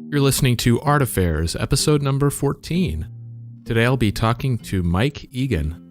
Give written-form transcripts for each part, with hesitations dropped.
You're listening to Art Affairs, episode number 14. Today I'll be talking to Mike Egan.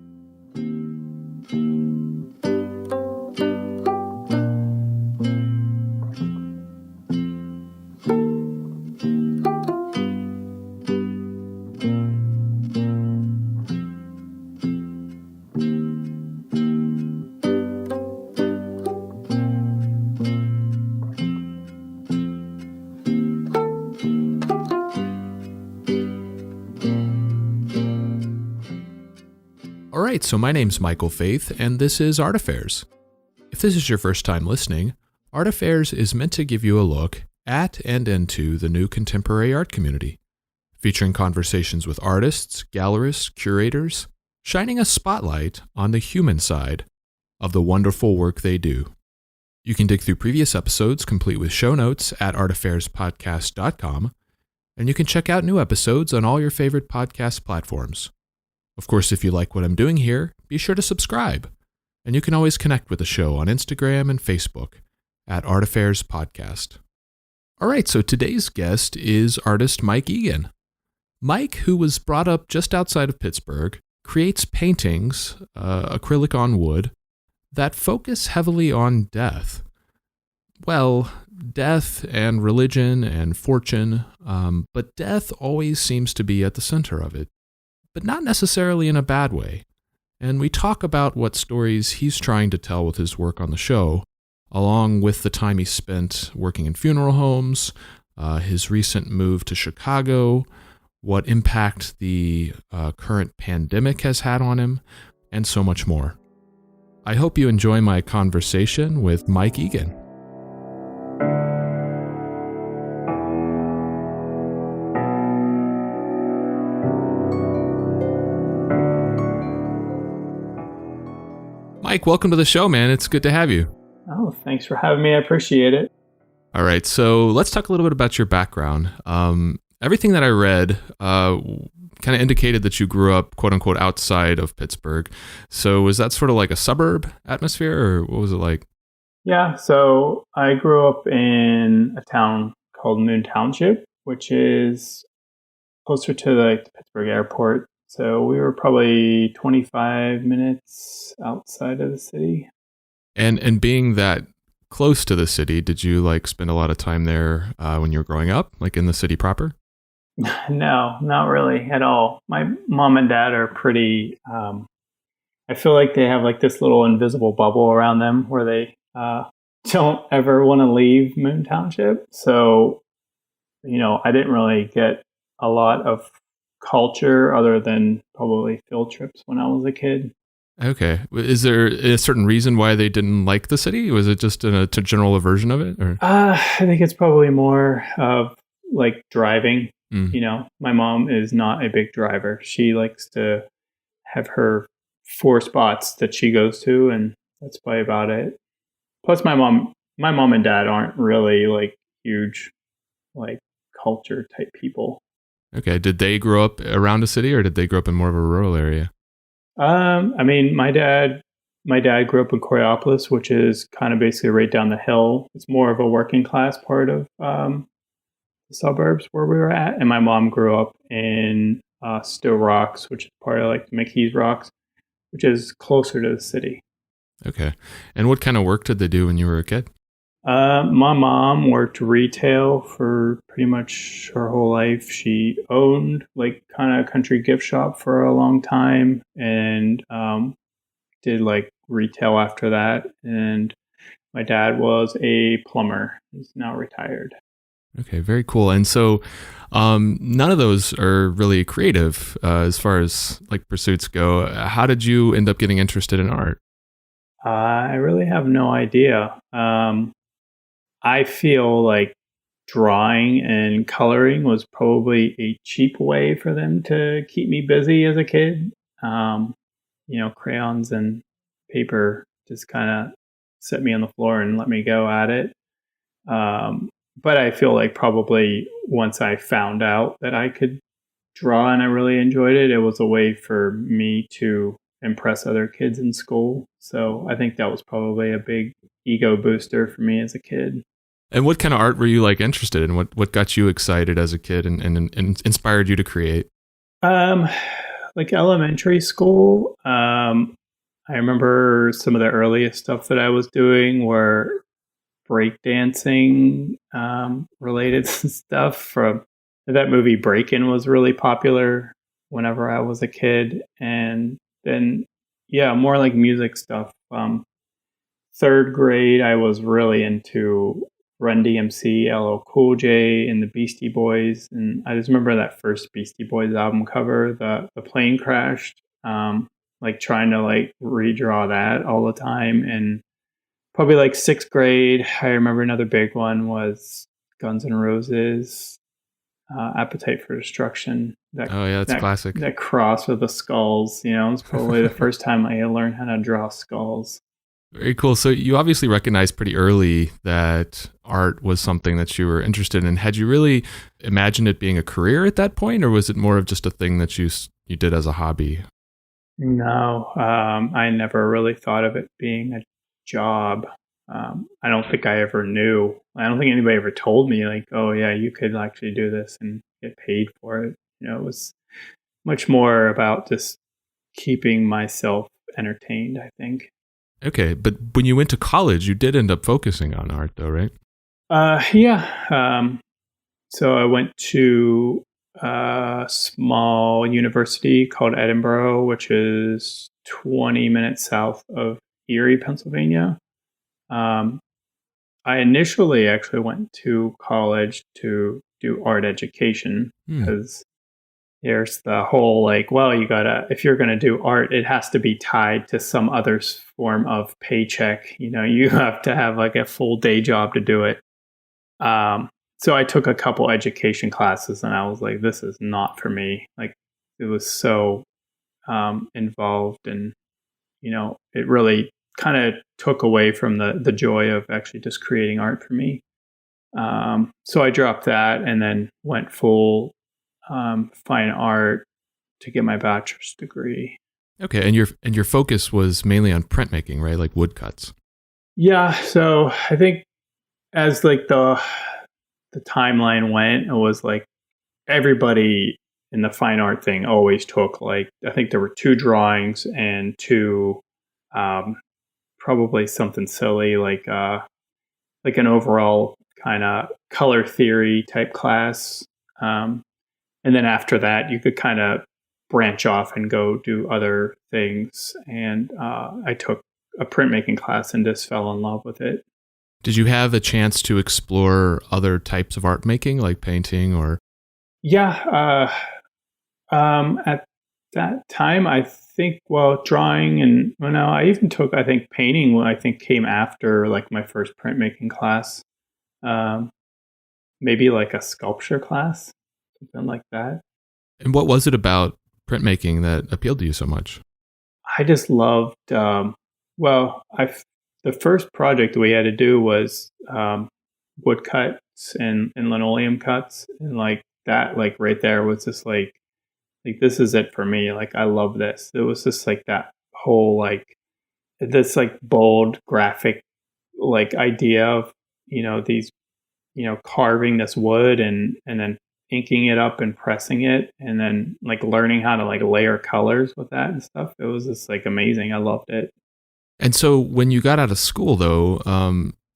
Alright, so my name's Michael Faith, and this is Art Affairs. If this is your first time listening, Art Affairs is meant to give you a look at and into the new contemporary art community, featuring conversations with artists, gallerists, curators, shining a spotlight on the human side of the wonderful work they do. You can dig through previous episodes complete with show notes at artaffairs.podcast.com, and you can check out new episodes on all your favorite podcast platforms. Of course, if you like what I'm doing here, be sure to subscribe. And you can always connect with the show on Instagram and Facebook at Art Affairs Podcast. All right, so today's guest is artist Mike Egan. Mike, who was brought up just outside of Pittsburgh, creates paintings, acrylic on wood, that focus heavily on death. Well, death and religion and fortune, but death always seems to be at the center of it. But not necessarily in a bad way. And we talk about what stories he's trying to tell with his work on the show, along with the time he spent working in funeral homes, his recent move to Chicago, what impact the current pandemic has had on him, and so much more. I hope you enjoy my conversation with Mike Egan. Mike, welcome to the show, man. It's good to have you. Oh, thanks for having me. I appreciate it. All right, so let's talk a little bit about your background. Everything that I read kind of indicated that you grew up, quote unquote, outside of Pittsburgh. So was that sort of like a suburb atmosphere, or what was it like? Yeah, so I grew up in a town called Moon Township, which is closer to the Pittsburgh airport. So we were probably 25 minutes outside of the city. And being that close to the city, did you like spend a lot of time there when you were growing up, like in the city proper? No, not really at all. My mom and dad are pretty, I feel like they have like this little invisible bubble around them where they don't ever want to leave Moon Township. So, I didn't really get a lot of culture other than probably field trips when I was a kid. Okay. Is there a certain reason why they didn't like the city? Was it just a general aversion of it? Or? I think it's probably more of like driving. My mom is not a big driver. She likes to have her 4 spots that she goes to, and that's probably about it. Plus my mom and dad aren't really like huge like culture type people. Okay. Did they grow up around a city, or did they grow up in more of a rural area? My dad grew up in Coriopolis, which is kind of basically right down the hill. It's more of a working class part of the suburbs where we were at. And my mom grew up in Still Rocks, which is part of like the McKees Rocks, which is closer to the city. Okay. And what kind of work did they do when you were a kid? My mom worked retail for pretty much her whole life. She owned like kind of a country gift shop for a long time and did like retail after that. And my dad was a plumber. He's now retired. Okay, very cool. And so none of those are really creative as far as like pursuits go. How did you end up getting interested in art? I really have no idea. I feel like drawing and coloring was probably a cheap way for them to keep me busy as a kid. Crayons and paper just kind of set me on the floor and let me go at it. But I feel like probably once I found out that I could draw and I really enjoyed it, it was a way for me to impress other kids in school. So I think that was probably a big ego booster for me as a kid. And what kind of art were you like interested in? What got you excited as a kid and inspired you to create? Um, like elementary school, I remember some of the earliest stuff that I was doing were breakdancing related stuff. From that movie Breakin' was really popular whenever I was a kid, and then yeah, more like music stuff. Third grade, I was really into Run DMC, LL Cool J, and the Beastie Boys. And I just remember that first Beastie Boys album cover, the plane crashed. Like trying to like redraw that all the time. And probably like sixth grade, I remember another big one was Guns N' Roses, Appetite for Destruction. Oh yeah, it's classic. That cross with the skulls. You know, it's probably the first time I learned how to draw skulls. Very cool. So you obviously recognized pretty early that art was something that you were interested in. Had you really imagined it being a career at that point, or was it more of just a thing that you did as a hobby? No, I never really thought of it being a job. I don't think I ever knew. I don't think anybody ever told me like, oh yeah, you could actually do this and get paid for it. You know, it was much more about just keeping myself entertained, I think. Okay, but when you went to college, you did end up focusing on art though, right? Yeah. So I went to a small university called Edinburgh, which is 20 minutes south of Erie, Pennsylvania. Um, I initially actually went to college to do art education because there's the whole like, well, you gotta, if you're gonna do art, it has to be tied to some other form of paycheck. You know, you have to have like a full day job to do it. So I took a couple education classes and I was like, this is not for me. Like it was so involved and, you know, it really kind of took away from the joy of actually just creating art for me. So I dropped that and then went full fine art to get my bachelor's degree. Okay, and your focus was mainly on printmaking, right? Like woodcuts. Yeah, so I think as like the timeline went, it was like everybody in the fine art thing always took like I think there were two drawings and two um, probably something silly like an overall kind of color theory type class. And then after that, you could kind of branch off and go do other things. And I took a printmaking class and just fell in love with it. Did you have a chance to explore other types of art making, like painting or? Yeah. At that time, I think, well, drawing and, well, no, I even took, I think, painting, I think came after like my first printmaking class. Um, Maybe like a sculpture class, something like that. And what was it about printmaking that appealed to you so much? I just loved, the first project we had to do was wood cuts and linoleum cuts. And like that, like right there was just like, this is it for me. Like, I love this. It was just like that whole, like, this like bold graphic, like idea of, you know, these, you know, carving this wood and then inking it up and pressing it and then like learning how to like layer colors with that and stuff. It was just like amazing. I loved it. And so when you got out of school, though,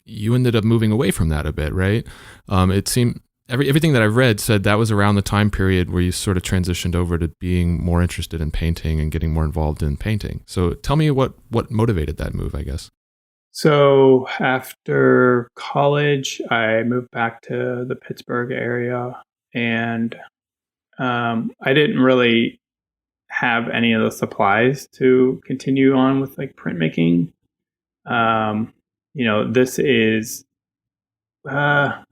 you ended up moving away from that a bit, right? It seemed everything that I've read said that was around the time period where you sort of transitioned over to being more interested in painting and getting more involved in painting. So tell me what motivated that move, I guess. So after college, I moved back to the Pittsburgh area and I didn't really have any of the supplies to continue on with like printmaking. Um, you know, this is, so I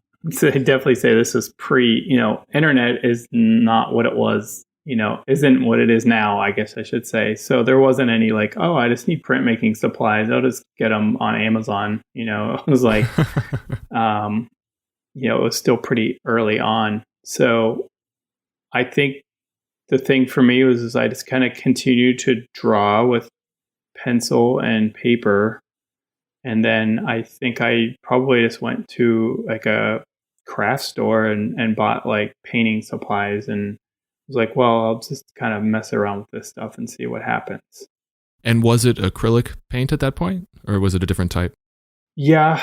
definitely say this is pre, you know, internet is not what it was, you know, isn't what it is now, I guess I should say. So there wasn't any like, oh, I just need printmaking supplies. I'll just get them on Amazon. You know, it was like, you know, it was still pretty early on. So I think the thing for me was is I just kind of continued to draw with pencil and paper And then I think I probably just went to like a craft store and bought like painting supplies and was like, well, I'll just kind of mess around with this stuff and see what happens. And was it acrylic paint at that point, or was it a different type? Yeah.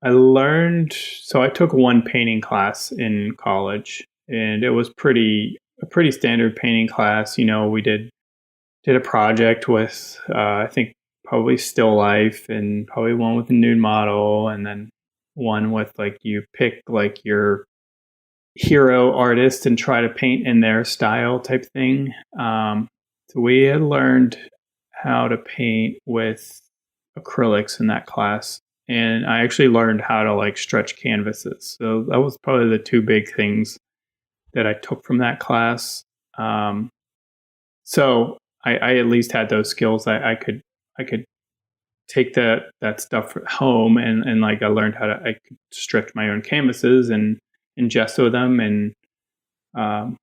I learned, so I took one painting class in college and it was a pretty standard painting class. We did a project with, I think probably still life and probably one with a nude model. And then one with like, you pick like your hero artist and try to paint in their style type thing. So we had learned how to paint with acrylics in that class. And I actually learned how to like stretch canvases. So that was probably the two big things that I took from that class. Um, so I at least had those skills. I could take that stuff home and like I learned how to I could stretch my own canvases and gesso them and um,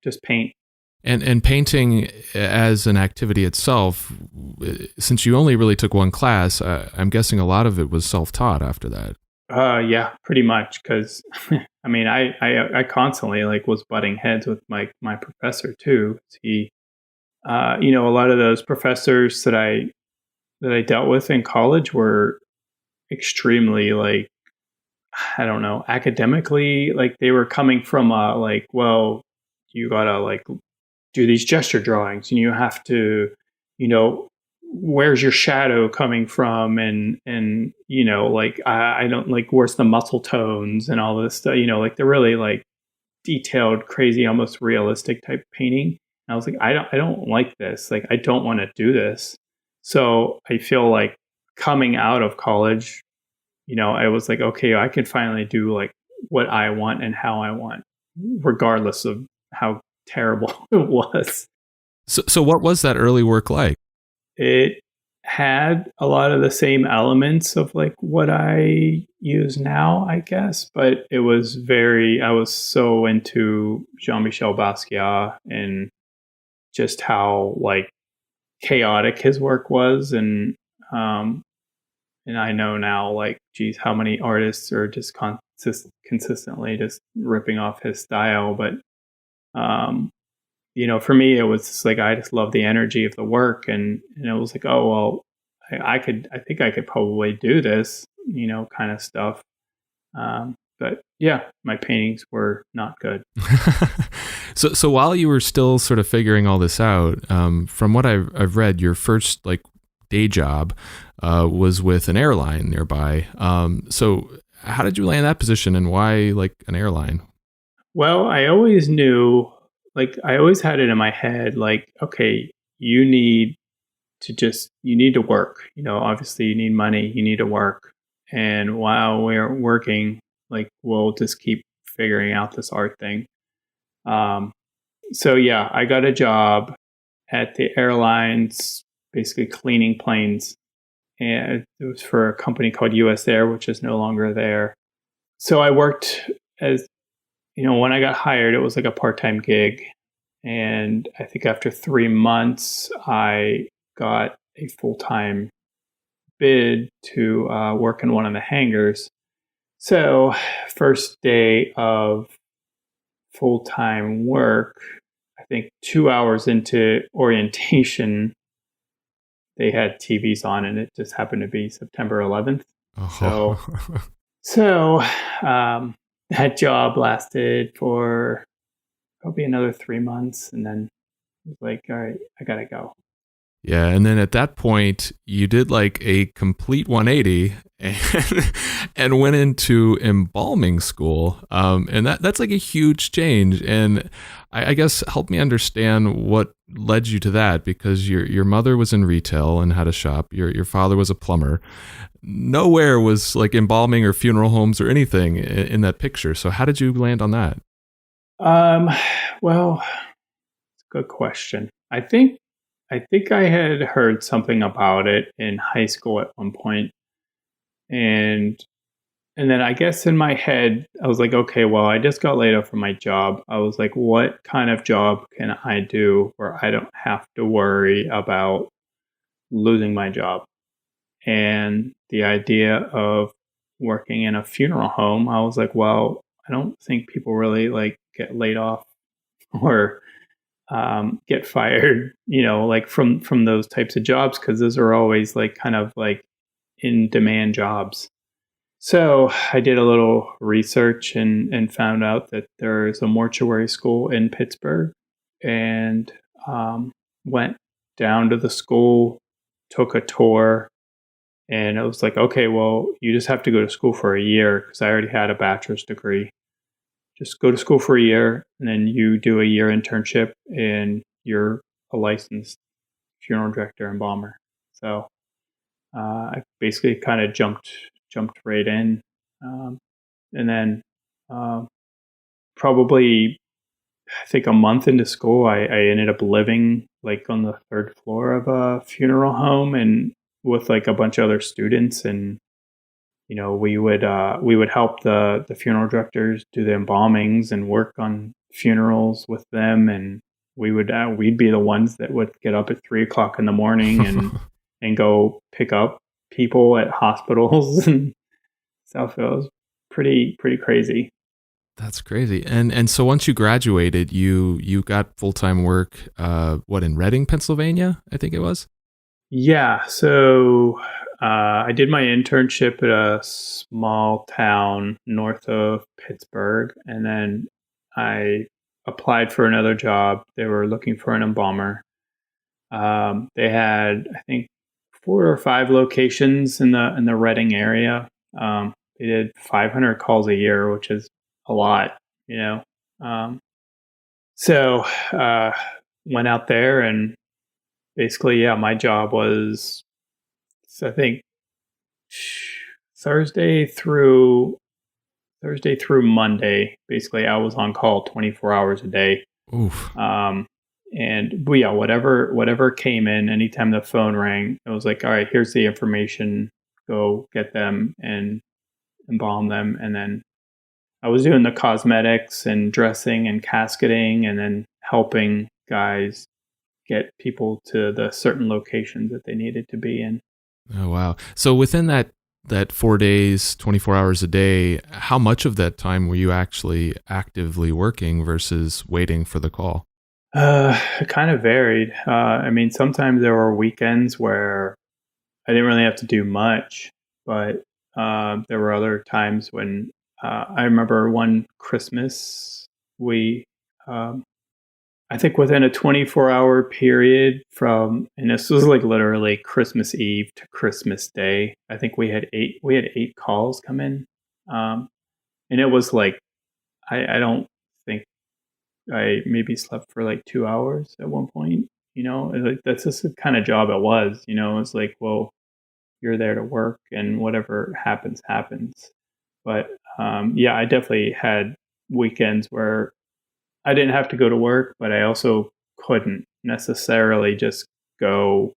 just paint. And painting as an activity itself, since you only really took one class, I'm guessing a lot of it was self-taught after that. Yeah, pretty much. Because I mean, I constantly like was butting heads with my professor too. He, a lot of those professors that I dealt with in college were extremely like I don't know academically like they were coming from like well you gotta like do these gesture drawings and you have to you know where's your shadow coming from and like I don't like where's the muscle tones and all this stuff like they're really like detailed crazy almost realistic type painting and I was like I don't like this like I don't want to do this so I feel like coming out of college I was like okay I can finally do like what I want and how I want regardless of how terrible it was. So what was that early work like? It had a lot of the same elements of like what I use now, I guess, but I was so into Jean-Michel Basquiat and just how like chaotic his work was. And I know now, like, geez, how many artists are just consistently just ripping off his style. But um, for me, it was just like I just love the energy of the work, and it was like, oh well, I think I could probably do this, kind of stuff. But yeah, my paintings were not good. So while you were still sort of figuring all this out, from what I've read, your first like day job was with an airline nearby. So how did you land that position, and why like an airline? Well, I always knew, like, I always had it in my head, like, okay, you need to work. Obviously, you need money, you need to work. And while we're working, like, we'll just keep figuring out this art thing. Um, so, yeah, I got a job at the airlines, basically cleaning planes. And it was for a company called US Air, which is no longer there. So I worked as when I got hired, it was like a part-time gig. And I think after 3 months, I got a full-time bid to work in one of the hangars. So, first day of full-time work, I think 2 hours into orientation, they had TVs on, and it just happened to be September 11th. Oh. So that job lasted for probably another 3 months, and then I was like, all right, I gotta go. Yeah, and then at that point, you did like a complete 180 and went into embalming school. And that's like a huge change. And I guess help me understand what led you to that, because your mother was in retail and had a shop. Your father was a plumber. Nowhere was like embalming or funeral homes or anything in that picture. So how did you land on that? Well, it's a good question. I think I had heard something about it in high school at one point, and then I guess in my head I was like, okay, well, I just got laid off from my job. I was like, what kind of job can I do where I don't have to worry about losing my job? and the idea of working in a funeral home, I was like, well, I don't think people really like get laid off or get fired, like from those types of jobs, because those are always like kind of like in demand jobs. So I did a little research and found out that there's a mortuary school in Pittsburgh, and went down to the school, took a tour, and it was like, okay, well, you just have to go to school for a year because I already had a bachelor's degree. Just go to school for a year, and then you do a year internship, and you're a licensed funeral director and embalmer. So I basically kind of jumped right in, and then uh, probably I think a month into school, I ended up living like on the third floor of a funeral home and with like a bunch of other students, and we would help the funeral directors do the embalmings and work on funerals with them, and we'd be the ones that would get up at 3 o'clock in the morning and go pick up people at hospitals and stuff. It was pretty crazy. That's crazy. And so once you graduated, you got full-time work what, in Reading, Pennsylvania, I think it was? Yeah, so I did my internship at a small town north of Pittsburgh, and then I applied for another job. They were looking for an embalmer. They had, I think, 4 or 5 locations in the Reading area. They did 500 calls a year, which is a lot, you know. Um, so went out there, and basically, yeah, my job was, I think, Thursday through Thursday through Monday. Basically, I was on call 24 hours a day. Oof. And but yeah, whatever came in, anytime the phone rang, it was like, all right, here's the information. Go get them and embalm them. And then I was doing the cosmetics and dressing and casketing, and then helping guys get people to the certain locations that they needed to be in. Oh, wow. So within that 4 days, 24 hours a day, how much of that time were you actually actively working versus waiting for the call? It kind of varied. I mean, sometimes there were weekends where I didn't really have to do much, but there were other times when I remember one Christmas, we, um, I think within a 24-hour period and this was like literally Christmas Eve to Christmas Day, I think we had eight calls come in. Um, and it was like, I don't think I maybe slept for like 2 hours at one point. Like that's just the kind of job it was. It's like, well, you're there to work, and whatever happens, happens. But yeah, I definitely had weekends where I didn't have to go to work, but I also couldn't necessarily just go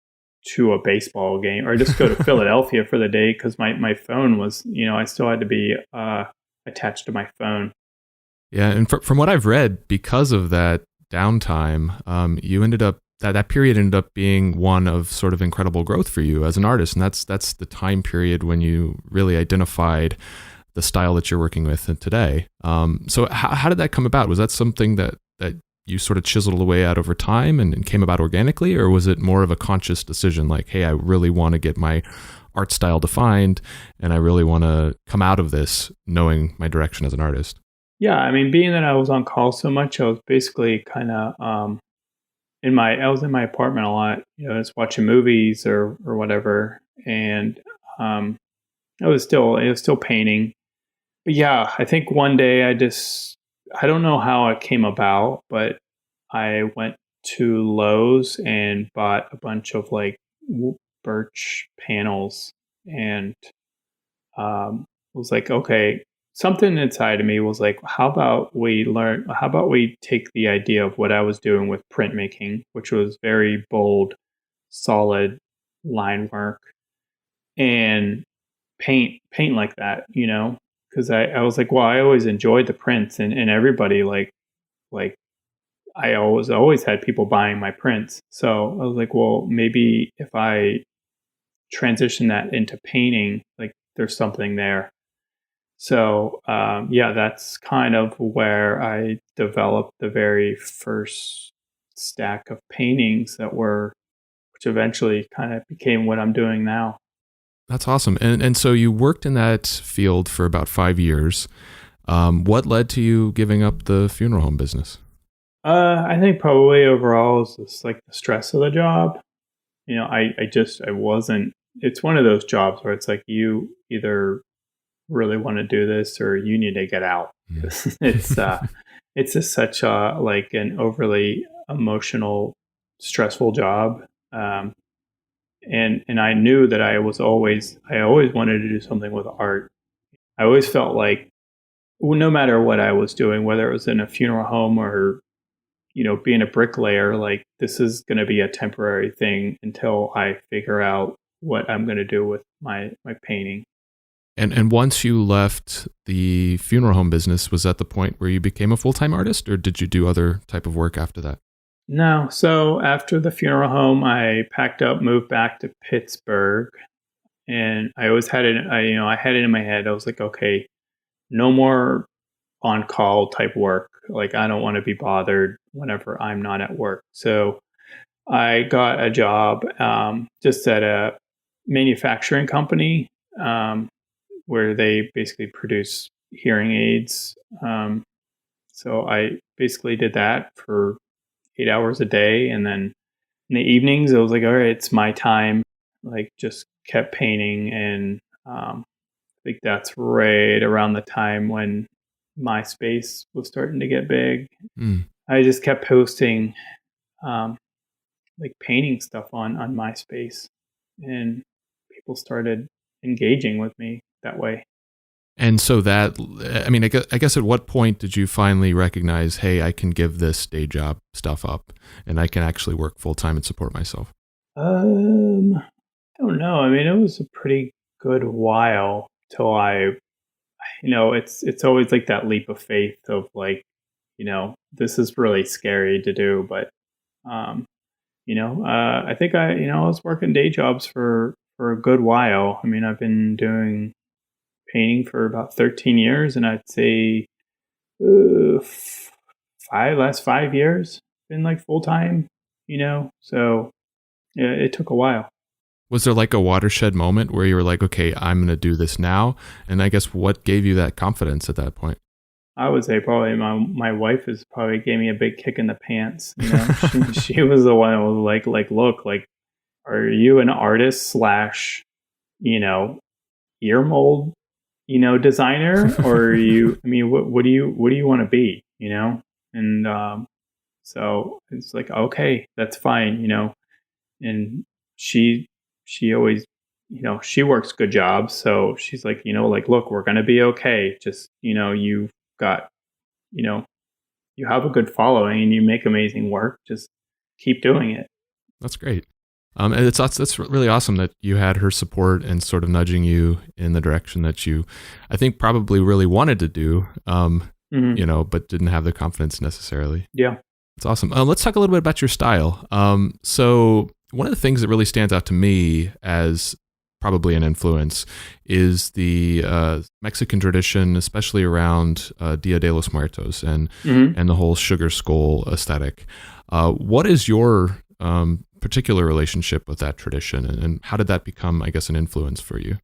to a baseball game or just go to Philadelphia for the day because my phone was, I still had to be attached to my phone. Yeah, and from what I've read, because of that downtime, you ended up that period ended up being one of sort of incredible growth for you as an artist, and that's the time period when you really identified the style that you're working with today. So how did that come about? Was that something that you sort of chiseled away at over time and came about organically, or was it more of a conscious decision, like, hey, I really want to get my art style defined, and I really want to come out of this knowing my direction as an artist? Yeah, I mean, being that I was on call so much, I was basically kind of I was in my apartment a lot, just watching movies or whatever, and um, I was still painting. But yeah, I think one day I don't know how it came about, but I went to Lowe's and bought a bunch of like birch panels, and was like, okay, something inside of me was like, how about we take the idea of what I was doing with printmaking, which was very bold, solid line work, and paint like that, because I was like, well, I always enjoyed the prints, and everybody like I always had people buying my prints. So I was like, well, maybe if I transition that into painting, like there's something there. So that's kind of where I developed the very first stack of paintings which eventually kind of became what I'm doing now. That's awesome. And so you worked in that field for about 5 years. What led to you giving up the funeral home business? I think probably overall is just like the stress of the job. I wasn't, it's one of those jobs where it's like you either really want to do this or you need to get out. Mm. It's just such a like an overly emotional, stressful job. And I knew that I always wanted to do something with art. I always felt like no matter what I was doing, whether it was in a funeral home or being a bricklayer, like this is going to be a temporary thing until I figure out what I'm going to do with my painting. And once you left the funeral home business, was that the point where you became a full-time artist, or did you do other type of work after that? No. So after the funeral home, I packed up, moved back to Pittsburgh, and I always had it. I had it in my head. I was like, okay, no more on-call type work. Like I don't want to be bothered whenever I'm not at work. So I got a job just at a manufacturing company where they basically produce hearing aids. So I basically did that for 8 hours a day. And then in the evenings, I was like, all right, it's my time. Like just kept painting. And I think that's right around the time when MySpace was starting to get big. Mm. I just kept posting like painting stuff on MySpace, and people started engaging with me that way. And so I guess at what point did you finally recognize, hey, I can give this day job stuff up and I can actually work full time and support myself? I don't know. I mean, it was a pretty good while till it's always like that leap of faith of like, this is really scary to do, but I think I was working day jobs for a good while. I mean, I've been doing painting for about 13 years, and I'd say last 5 years been like full time. So yeah, it took a while. Was there like a watershed moment where you were like, okay, I'm going to do this now? And I guess what gave you that confidence at that point? I would say probably my wife is probably gave me a big kick in the pants. She was the one who was like, look, like, are you an artist slash, ear mold, designer, or are you? I mean, what do you want to be? And so it's like, okay, that's fine, And she always, she works good jobs, so she's like, like, look, we're gonna be okay. Just you've got, you have a good following and you make amazing work. Just keep doing it. That's great. And that's really awesome that you had her support and sort of nudging you in the direction that you, I think, probably really wanted to do, but didn't have the confidence necessarily. Yeah. That's awesome. Let's talk a little bit about your style. So one of the things that really stands out to me as probably an influence is the Mexican tradition, especially around Dia de los Muertos and the whole sugar skull aesthetic. What is your particular relationship with that tradition, and how did that become, I guess, an influence for you?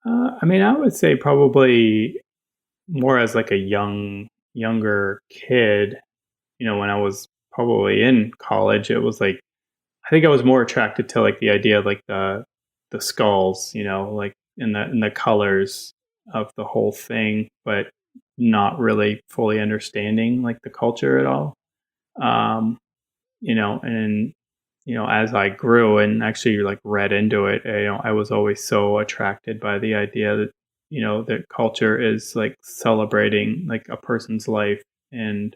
I mean, I would say probably more as like a younger kid. When I was probably in college, it was like I think I was more attracted to like the idea of like the skulls, like in the colors of the whole thing, but not really fully understanding like the culture at all. And as I grew and actually like read into it, I was always so attracted by the idea that that culture is like celebrating like a person's life, and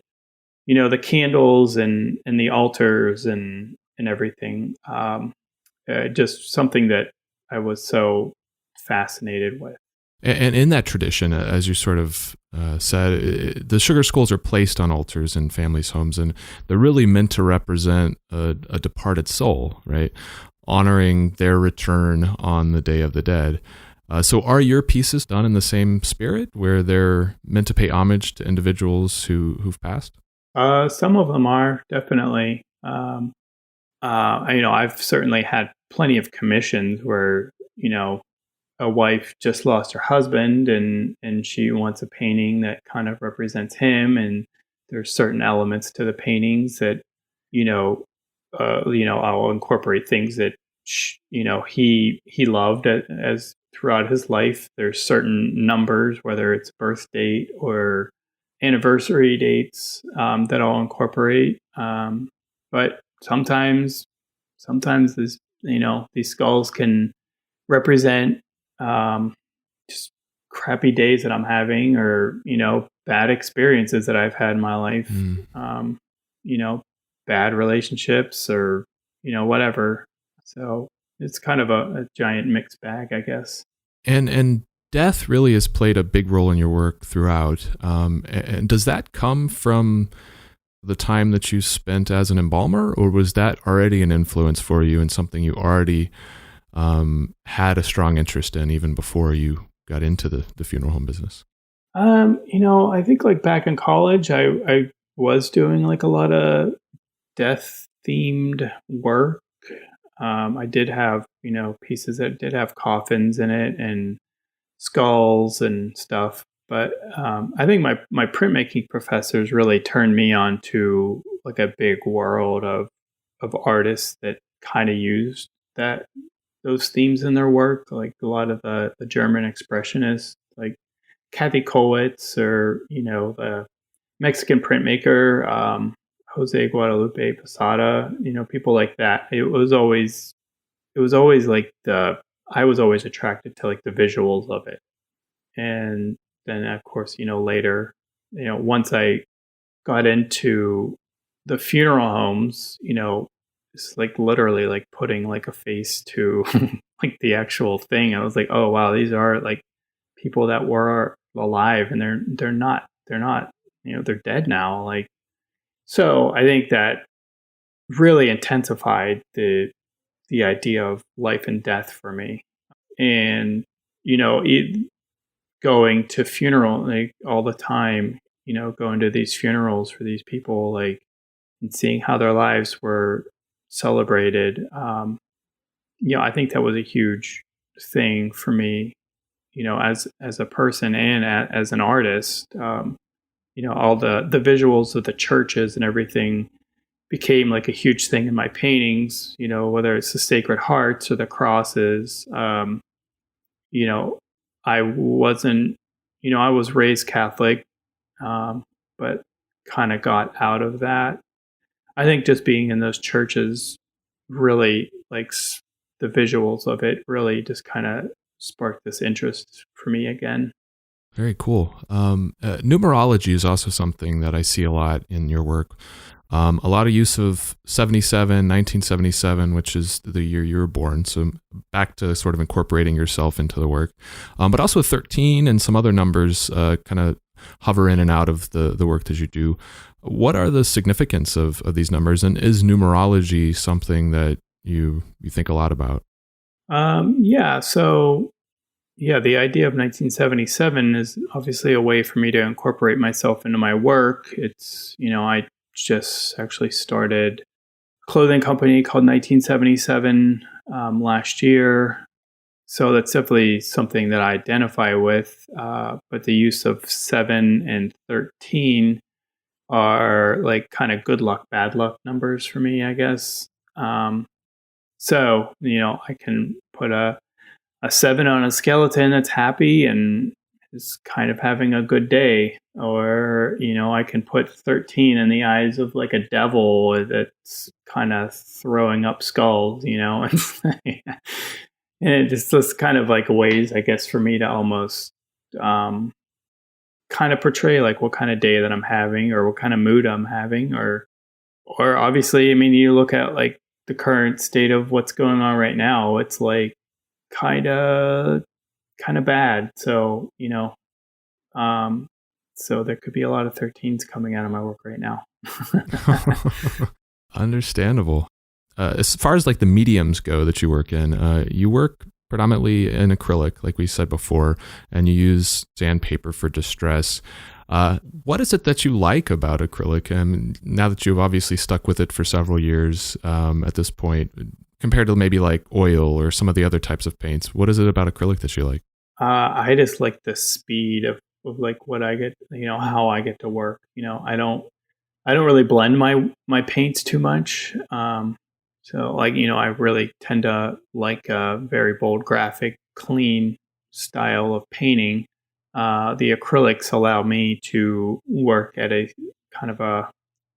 the candles and the altars and everything. Just something that I was so fascinated with. And in that tradition, as you sort of said, the sugar skulls are placed on altars in families' homes, and they're really meant to represent a departed soul, right? honoring their return on the Day of the Dead. So are your pieces done in the same spirit where they're meant to pay homage to individuals who've passed? Some of them are definitely. I've certainly had plenty of commissions where, a wife just lost her husband and she wants a painting that kind of represents him, and there's certain elements to the paintings that, you know, I'll incorporate things that he loved as throughout his life. There's certain numbers, whether it's birth date or anniversary dates, that I'll incorporate. But sometimes these skulls can represent just crappy days that I'm having, or bad experiences that I've had in my life. Mm. Um, Bad relationships, or whatever. So it's kind of a giant mixed bag, I guess. And death really has played a big role in your work throughout. And does that come from the time that you spent as an embalmer, or was that already an influence for you and something you already had a strong interest in even before you got into the funeral home business? I think like back in college, I was doing like a lot of death themed work. I did have, pieces that did have coffins in it and skulls and stuff. But I think my printmaking professors really turned me on to like a big world of artists that kind of used those themes in their work, like a lot of the German expressionists, like Kathy Kollwitz, or the Mexican printmaker Jose Guadalupe Posada, people like that. It was always like I was always attracted to like the visuals of it. And then of course, later, once I got into the funeral homes, it's like literally like putting like a face to like the actual thing. I was like, oh wow, these are like people that were alive, and they're not, they're dead now. Like, so I think that really intensified the idea of life and death for me. And going to funeral like all the time, going to these funerals for these people, like, and seeing how their lives were celebrated. I think that was a huge thing for me, as a person and as an artist. All the visuals of the churches and everything became like a huge thing in my paintings, whether it's the Sacred Hearts or the crosses. You know, I wasn't, I was raised Catholic, but kind of got out of that. I think just being in those churches really, like, the visuals of it really just kind of sparked this interest for me again. Very cool. Numerology is also something that I see a lot in your work. A lot of use of 1977, which is the year you were born. So back to sort of incorporating yourself into the work. But also 13 and some other numbers kind of hover in and out of the work that you do. What are the significance of these numbers? And is numerology something that you think a lot about? Yeah. So, yeah, the idea of 1977 is obviously a way for me to incorporate myself into my work. It's, I just actually started a clothing company called 1977 last year. So that's definitely something that I identify with. But the use of 7 and 13 are like kind of good luck, bad luck numbers for me, I guess. So, I can put a 7 on a skeleton that's happy and is kind of having a good day. Or, I can put 13 in the eyes of like a devil that's kind of throwing up skulls, and it just kind of like ways, I guess, for me to almost kind of portray like what kind of day that I'm having, or what kind of mood I'm having, or obviously, I mean, you look at like the current state of what's going on right now, it's like kind of bad. So, so there could be a lot of 13s coming out of my work right now. Understandable. as far as like the mediums go that you work in, you work predominantly in acrylic, like we said before, and you use sandpaper for distress. What is it that you like about acrylic? And now that you've obviously stuck with it for several years at this point, compared to maybe like oil or some of the other types of paints, what is it about acrylic that you like? I just like the speed of like what I get, how I get to work. I don't really blend my paints too much. So like, I really tend to like a very bold, graphic, clean style of painting. The acrylics allow me to work at a kind of a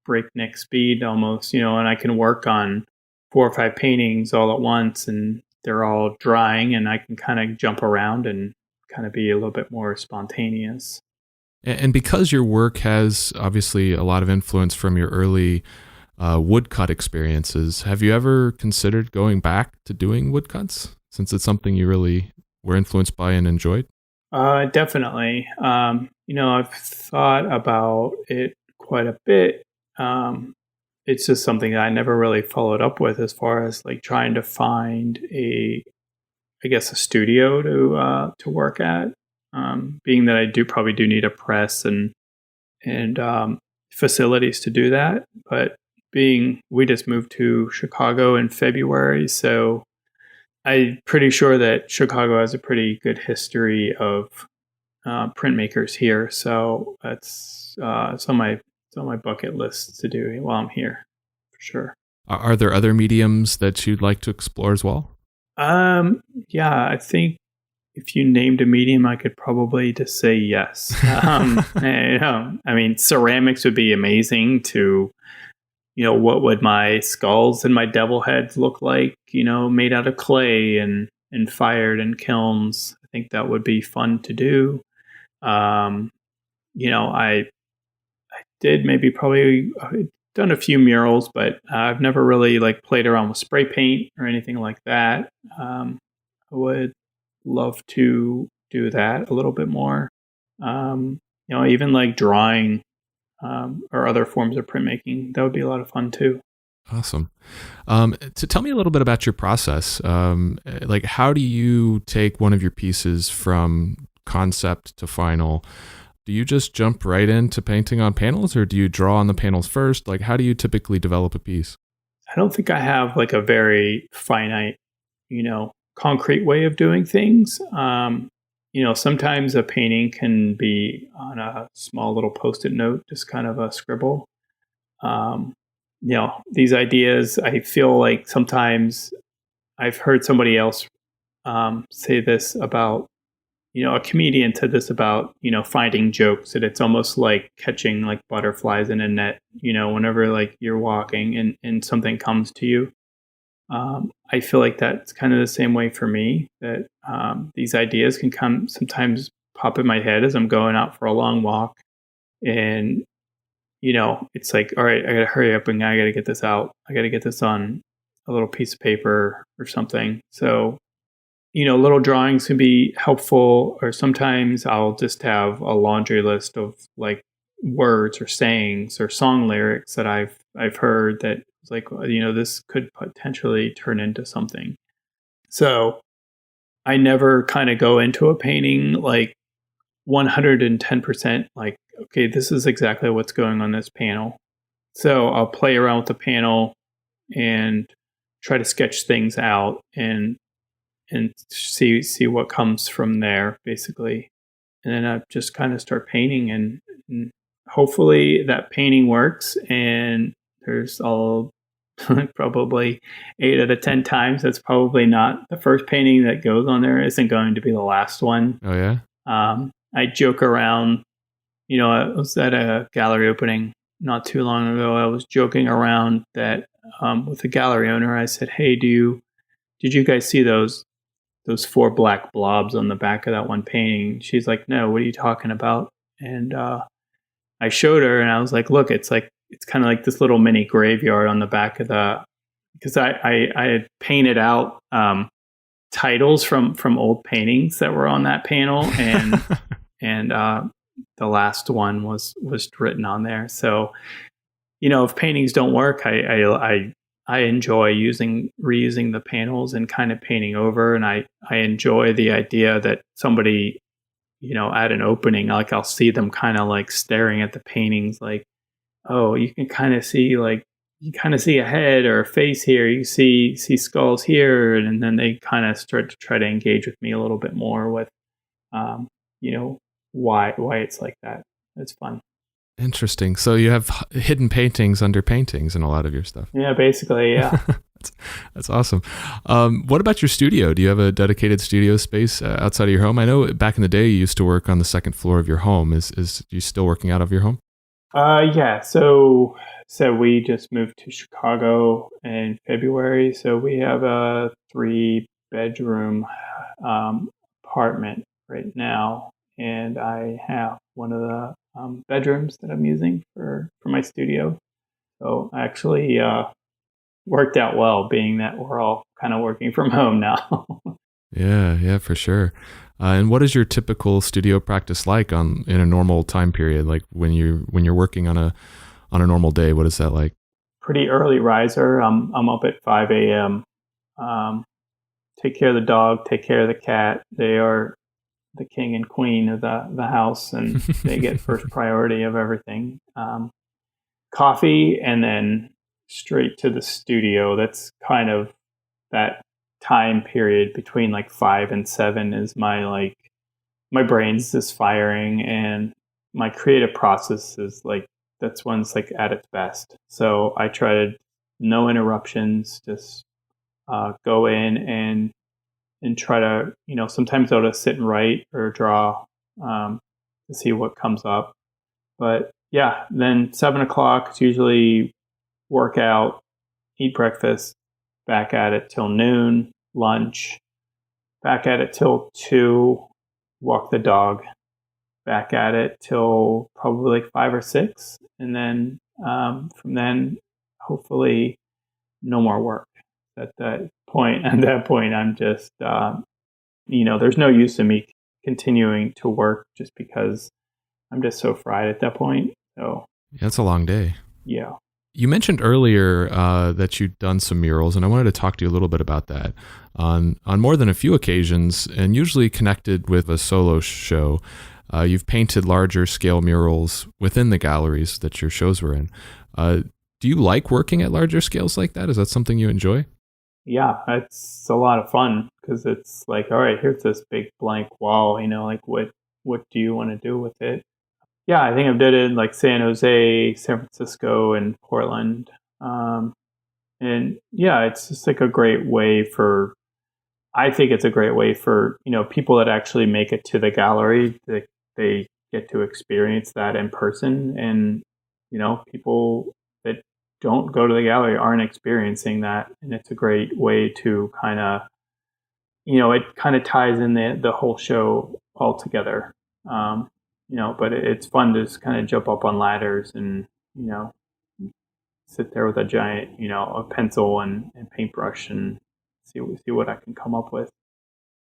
breakneck speed almost, and I can work on 4 or 5 paintings all at once, and they're all drying, and I can kind of jump around and kind of be a little bit more spontaneous. And because your work has obviously a lot of influence from your early woodcut experiences, have you ever considered going back to doing woodcuts since it's something you really were influenced by and enjoyed? Definitely. I've thought about it quite a bit. It's just something that I never really followed up with as far as like trying to find a studio to work at. Being that I probably do need a press and facilities to do that, but we just moved to Chicago in February, so I'm pretty sure that Chicago has a pretty good history of printmakers here. So it's on my bucket list to do while I'm here, for sure. Are there other mediums that you'd like to explore as well? Yeah, I think if you named a medium, I could probably just say yes. I mean, ceramics would be amazing to, what would my skulls and my devil heads look like, made out of clay and fired in kilns. I think that would be fun to do. I did maybe probably done a few murals, but I've never really like played around with spray paint or anything like that. I would love to do that a little bit more. Even like drawing or other forms of printmaking, that would be a lot of fun too. Awesome. To tell me a little bit about your process. Like, how do you take one of your pieces from concept to final? Do you just jump right into painting on panels, or do you draw on the panels first? Like, how do you typically develop a piece? I don't think I have like a very finite, concrete way of doing things. Sometimes a painting can be on a small little post-it note, just kind of a scribble. These ideas, I feel like sometimes I've heard somebody else say this about, a comedian said this about, finding jokes, that it's almost like catching like butterflies in a net, whenever like you're walking and something comes to you. I feel like that's kind of the same way for me, that these ideas can sometimes pop in my head as I'm going out for a long walk. And, it's like, all right, I got to hurry up and I got to get this out. I got to get this on a little piece of paper or something. So, little drawings can be helpful, or sometimes I'll just have a laundry list of like words or sayings or song lyrics that I've heard that it's like, this could potentially turn into something. So I never kind of go into a painting like 110% like, okay, this is exactly what's going on this panel. So I'll play around with the panel and try to sketch things out and see what comes from there, basically. And then I just kind of start painting, and hopefully that painting works. And there's all probably 8 out of 10 times that's probably not the first painting that goes on there isn't going to be the last one. Oh yeah. I joke around. I was at a gallery opening not too long ago. I was joking around that with the gallery owner. I said, "Hey, did you guys see those 4 black blobs on the back of that one painting?" She's like, "No, what are you talking about?" And I showed her, and I was like, "Look, it's kind of like this little mini graveyard on the back of because I had painted out titles from old paintings that were on that panel, and and the last one was written on there. So, if paintings don't work, I I enjoy reusing the panels and kind of painting over, and I enjoy the idea that somebody, at an opening, like I'll see them kind of like staring at the paintings, like, oh, you can kind of see like you kind of see a head or a face here, you see skulls here, and then they kind of start to try to engage with me a little bit more with, um, you know, why it's like that. It's fun. Interesting. So you have hidden paintings under paintings in a lot of your stuff. Yeah, basically, yeah. That's awesome. What about your studio? Do you have a dedicated studio space outside of your home? I know back in the day you used to work on the second floor of your home. Is you still working out of your home? Yeah. So we just moved to Chicago in February. So we have a 3 bedroom apartment right now, and I have one of the bedrooms that I'm using for my studio. So actually worked out well, being that we're all kind of working from home now. Yeah, for sure. And what is your typical studio practice like in a normal time period? Like when you're working on a normal day, what is that like? Pretty early riser. I'm up at 5 a.m. Take care of the dog, take care of the cat. They are the king and queen of the house, and they get first priority of everything. Coffee, and then straight to the studio. That's kind of that time period between like 5 and 7 is my brain's just firing, and my creative process is like that's when it's like at its best. So I try to no interruptions, just go in and try to, sometimes I'll just sit and write or draw to see what comes up. But yeah, then 7 o'clock is usually workout, eat breakfast, back at it till noon, lunch, back at it till 2, walk the dog, back at it till probably like 5 or 6. And then from then, hopefully, no more work. At that point, I'm just, there's no use in me continuing to work just because I'm just so fried at that point. So, Yeah, that's a long day. yeah. You mentioned earlier that you'd done some murals, and I wanted to talk to you a little bit about that. On more than a few occasions, and usually connected with a solo show, you've painted larger scale murals within the galleries that your shows were in. Do you like working at larger scales like that? Is that something you enjoy? Yeah, it's a lot of fun because it's like, all right, here's this big blank wall, like what do you want to do with it? Yeah, I think I've did it in like San Jose, San Francisco, and Portland. Um, and yeah, it's just like a great way for, I think it's a great way for, people that actually make it to the gallery, they get to experience that in person. And, people that don't go to the gallery aren't experiencing that. And it's a great way to kind of, it kind of ties in the whole show all together. But it's fun to just kind of jump up on ladders and, you know, sit there with a giant, a pencil and paintbrush and see what I can come up with.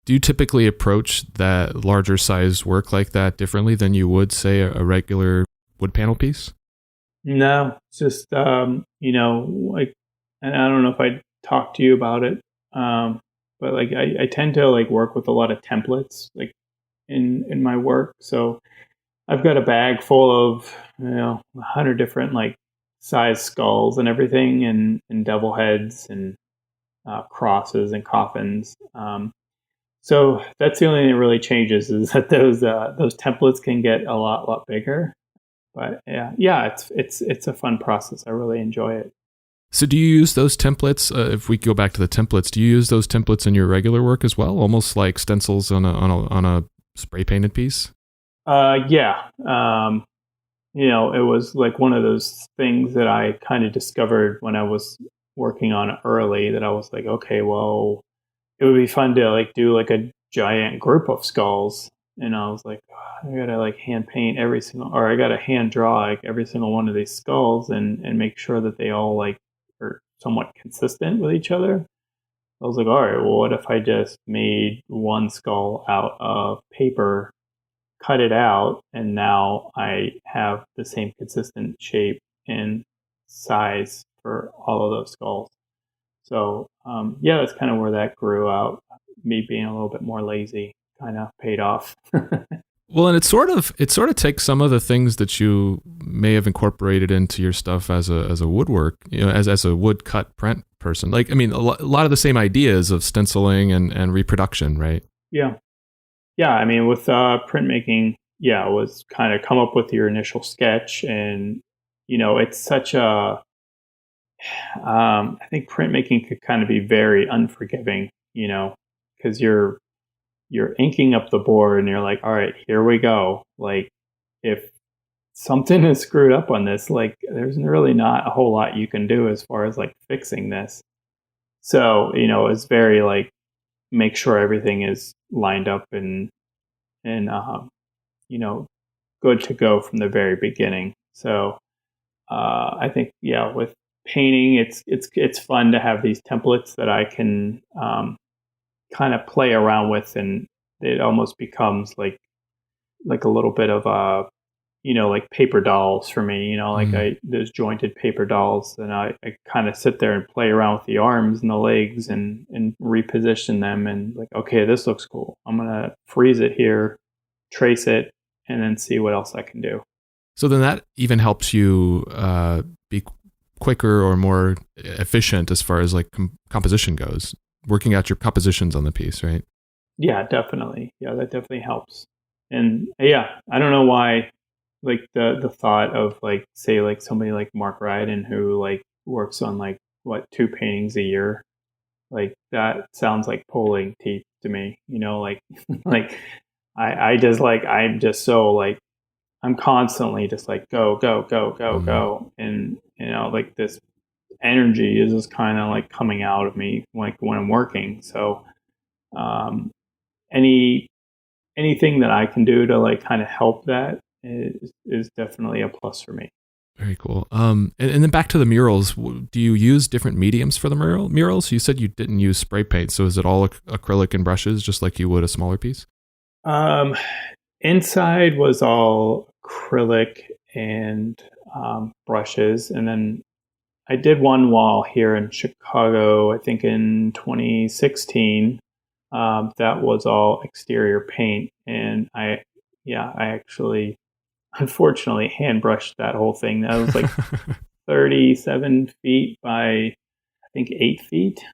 Do you typically approach that larger size work like that differently than you would, say, a regular wood panel piece? No, it's just, like, and I don't know if I talked to you about it, but like I tend to like work with a lot of templates, like in my work. So I've got a bag full of 100 different like size skulls and everything, and devil heads and crosses and coffins. So that's the only thing that really changes is that those templates can get a lot bigger. But yeah, it's a fun process. I really enjoy it. So do you use those templates, if we go back to the templates, do you use those templates in your regular work as well? Almost like stencils on a spray painted piece? Yeah. It was like one of those things that I kind of discovered when I was working on it early, that I was like, okay, well, it would be fun to like do like a giant group of skulls. And I was like, "Oh, I gotta like hand paint or I gotta hand draw like every single one of these skulls and make sure that they all like are somewhat consistent with each other." I was like, all right, well, what if I just made one skull out of paper, cut it out, and now I have the same consistent shape and size for all of those skulls. So yeah, that's kind of where that grew out. Me being a little bit more lazy kind of paid off. Well, and it sort of takes some of the things that you may have incorporated into your stuff as a woodwork, as a wood cut print person. Like, I mean, a lot of the same ideas of stenciling and reproduction, right? Yeah. Yeah. I mean, with printmaking, yeah, it was kind of come up with your initial sketch. And, it's such I think printmaking could kind of be very unforgiving, because you're inking up the board and you're like, all right, here we go. Like, if something is screwed up on this, like, there's really not a whole lot you can do as far as like fixing this. So, it's very like, make sure everything is lined up and you know, good to go from the very beginning. So, I think, yeah, with painting, it's fun to have these templates that I can kind of play around with, and it almost becomes like a little bit of a, like paper dolls for me. Like Mm. those jointed paper dolls, and I kind of sit there and play around with the arms and the legs and reposition them, and like, okay, this looks cool. I'm gonna freeze it here, trace it, and then see what else I can do. So then that even helps you be quicker or more efficient as far as like composition goes, working out your compositions on the piece, right? Yeah, definitely. Yeah, that definitely helps. And yeah, I don't know why, like the thought of like, say, like somebody like Mark Ryden, who like works on like what, two paintings a year, like that sounds like pulling teeth to me. Like like I just like, I'm just so like, I'm constantly just like go go go go Mm. go, and like this energy is just kind of like coming out of me like when I'm working. So um any anything that I can do to like kind of help that is definitely a plus for me. Very cool. And then back to the murals. Do you use different mediums for the murals? You said you didn't use spray paint, so is it all acrylic and brushes, just like you would a smaller piece? Um, Inside was all acrylic and brushes, and then I did one wall here in Chicago, I think in 2016. That was all exterior paint, and I actually, unfortunately, hand brushed that whole thing. That was like 37 feet by, I think, 8 feet.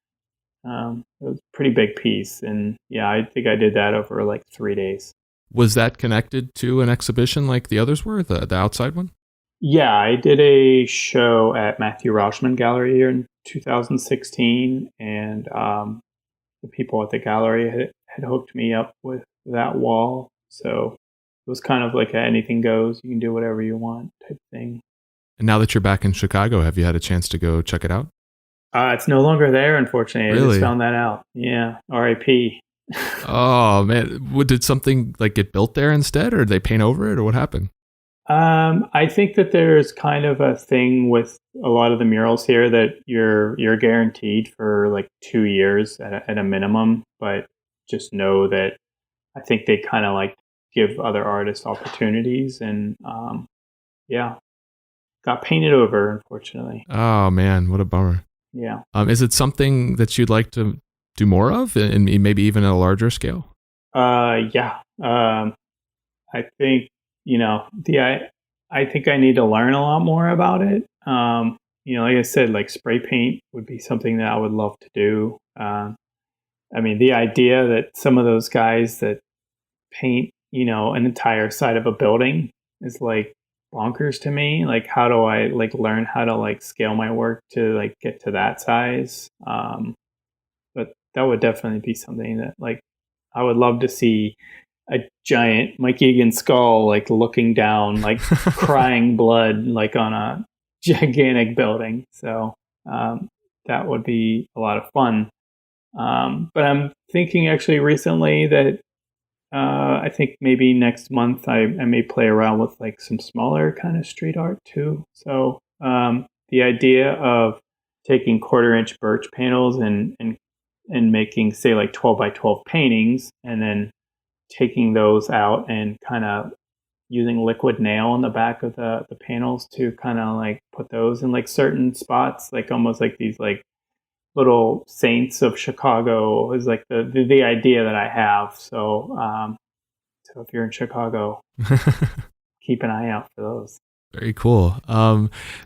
It was a pretty big piece, and yeah, I think I did that over like 3 days. Was that connected to an exhibition like the others were, the outside one? Yeah, I did a show at Matthew Rauschman Gallery here in 2016, and the people at the gallery had hooked me up with that wall. So it was kind of like a anything goes, you can do whatever you want type thing. And now that you're back in Chicago, have you had a chance to go check it out? It's no longer there, unfortunately. I just Really? found that out. Yeah, RIP. Oh man, did something like get built there instead, or did they paint over it, or what happened? I think that there's kind of a thing with a lot of the murals here that you're guaranteed for like 2 years at a minimum, but just know that I think they kind of like give other artists opportunities, and yeah, got painted over, unfortunately. Oh man, what a bummer. Yeah. Is it something that you'd like to do more of, and maybe even at a larger scale? Yeah. I think, I think I need to learn a lot more about it. Like I said, like spray paint would be something that I would love to do. I mean, the idea that some of those guys that paint, an entire side of a building is like bonkers to me. Like, how do I like learn how to like scale my work to like get to that size? But that would definitely be something that like I would love to see a giant Mike Egan skull like looking down, like crying blood, like on a gigantic building. So that would be a lot of fun. But I'm thinking actually recently that I think maybe next month I may play around with like some smaller kind of street art too. So the idea of taking quarter-inch birch panels and making, say, like 12 by 12 paintings, and then taking those out and kind of using liquid nail on the back of the panels to kind of like put those in like certain spots, like almost like these like little saints of Chicago is like the idea that I have. So if you're in Chicago, keep an eye out for those. Very cool.